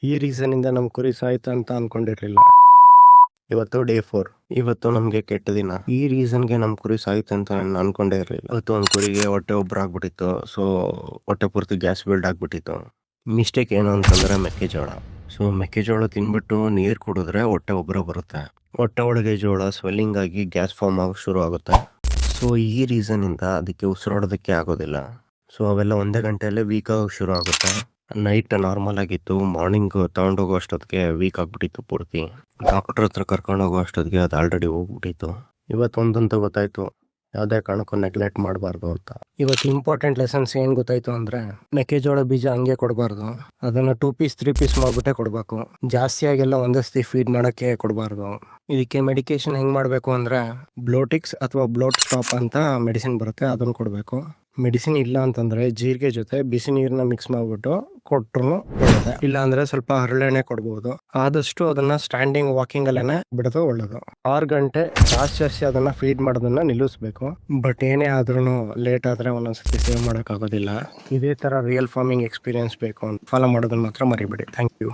ಈ ರೀಸನ್ ಇಂದ ನಮ್ ಕುರಿ ಸಾಯ್ತ ಅಂತ ಅನ್ಕೊಂಡಿರ್ಲಿಲ್ಲ. ಇವತ್ತು ಡೇ 4. ಇವತ್ತು ನಮ್ಗೆ ಕೆಟ್ಟ ದಿನ. ಈ ರೀಸನ್ಗೆ ನಮ್ ಕುರಿ ಸಾಯ್ತ ಅಂತ ನಾನು ಅನ್ಕೊಂಡೇ ಇರ್ಲಿಲ್ಲ. ಇವತ್ತು ಒಂದ್ ಕುರಿಗೆ ಹೊಟ್ಟೆ ಒಬ್ರು ಆಗ್ಬಿಟ್ಟಿತ್ತು. ಸೊ ಹೊಟ್ಟೆ ಪೂರ್ತಿ ಗ್ಯಾಸ್ ಬಿಲ್ಡ್ ಆಗ್ಬಿಟ್ಟಿತ್ತು. ಮಿಸ್ಟೇಕ್ ಏನು ಅಂತಂದ್ರೆ ಮೆಕ್ಕೆಜೋಳ. ಸೊ ಮೆಕ್ಕೆಜೋಳ ತಿನ್ಬಿಟ್ಟು ನೀರ್ ಕುಡಿದ್ರೆ ಹೊಟ್ಟೆ ಒಬ್ಬರ ಬರುತ್ತೆ. ಹೊಟ್ಟೆ ಒಳಗೆ ಜೋಳ ಸ್ವೆಲ್ಲಿಂಗ್ ಆಗಿ ಗ್ಯಾಸ್ ಫಾರ್ಮ್ ಆಗೋಕೆ ಶುರು ಆಗುತ್ತೆ. ಸೊ ಈ ರೀಸನ್ ಇಂದ ಅದಕ್ಕೆ ಉಸಿರಾಡೋದಕ್ಕೆ ಆಗೋದಿಲ್ಲ. ಸೊ ಅವೆಲ್ಲ ಒಂದೇ ಗಂಟೆಯಲ್ಲೇ ವೀಕ್ ಆಗೋಕೆ ಶುರು ಆಗುತ್ತೆ. ನೈಟ್ ನಾರ್ಮಲ್ ಆಗಿತ್ತು, ಮಾರ್ನಿಂಗ್ ತಗೊಂಡೋಗೋ ಅಷ್ಟೊತ್ತಿಗೆ ವೀಕ್ ಆಗ್ಬಿಟ್ಟಿತ್ತು ಪೂರ್ತಿ. ಡಾಕ್ಟರ್ ಹತ್ರ ಕರ್ಕೊಂಡು ಹೋಗೋ ಅಷ್ಟೊತ್ತಿಗೆ ಅದು ಆಲ್ರೆಡಿ ಹೋಗ್ಬಿಟ್ಟಿತ್ತು. ಇವತ್ತು ಒಂದಂತೂ ಗೊತ್ತಾಯ್ತು, ಯಾವುದೇ ಕಾರಣಕ್ಕೂ ನೆಗ್ಲೆಕ್ಟ್ ಮಾಡಬಾರ್ದು ಅಂತ. ಇವತ್ತು ಇಂಪಾರ್ಟೆಂಟ್ ಲೆಸನ್ಸ್ ಏನು ಗೊತ್ತಾಯ್ತು ಅಂದ್ರೆ, ಮೆಕ್ಕೆಜೋಳ ಬೀಜ ಹಂಗೆ ಕೊಡಬಾರ್ದು, ಅದನ್ನ 2 ಪೀಸ್ 3 ಪೀಸ್ ಮಾಡ್ಬಿಟ್ಟೆ ಕೊಡಬೇಕು. ಜಾಸ್ತಿಯಾಗೆಲ್ಲ ಒಂದಸ್ತಿ ಫೀಡ್ ಮಾಡೋಕ್ಕೆ ಕೊಡಬಾರ್ದು. ಇದಕ್ಕೆ ಮೆಡಿಕೇಶನ್ ಹೆಂಗ್ ಮಾಡಬೇಕು ಅಂದ್ರೆ, ಬ್ಲೋಟಿಕ್ಸ್ ಅಥವಾ ಬ್ಲೋಟ್ ಸ್ಟಾಪ್ ಅಂತ ಮೆಡಿಸಿನ್ ಬರುತ್ತೆ, ಅದನ್ನು ಕೊಡಬೇಕು. ಮೆಡಿಸಿನ್ ಇಲ್ಲ ಅಂತಂದ್ರೆ ಜೀರಿಗೆ ಜೊತೆ ಬಿಸಿ ನೀರನ್ನ ಮಿಕ್ಸ್ ಮಾಡ್ಬಿಟ್ಟು ಕೊಟ್ರು ಒಳ್ಳೇದೆ. ಇಲ್ಲ ಅಂದ್ರೆ ಸ್ವಲ್ಪ ಹರಳೆಣ್ಣೆ ಕೊಡ್ಬೋದು. ಆದಷ್ಟು ಅದನ್ನ ಸ್ಟ್ಯಾಂಡಿಂಗ್ ವಾಕಿಂಗ್ ಅಲ್ಲೇನೆ ಬಿಡೋದು ಒಳ್ಳೇದು. 6 ಗಂಟೆ ಜಾಸ್ತಿ ಅದನ್ನ ಫೀಡ್ ಮಾಡೋದನ್ನ ನಿಲ್ಲಿಸ್ಬೇಕು. ಬಟ್ ಏನೇ ಆದ್ರೂ ಲೇಟ್ ಆದ್ರೆ ಒಂದೊಂದ್ಸತಿ ಸೇವ್ ಮಾಡಕ್ ಆಗೋದಿಲ್ಲ. ಇದೇ ತರ ರಿಯಲ್ ಫಾರ್ಮಿಂಗ್ ಎಕ್ಸ್ಪೀರಿಯನ್ಸ್ ಬೇಕು ಅಂತ ಫಾಲೋ ಮಾಡೋದನ್ನ ಮಾತ್ರ ಮರಿಬೇಡಿ. Thank you.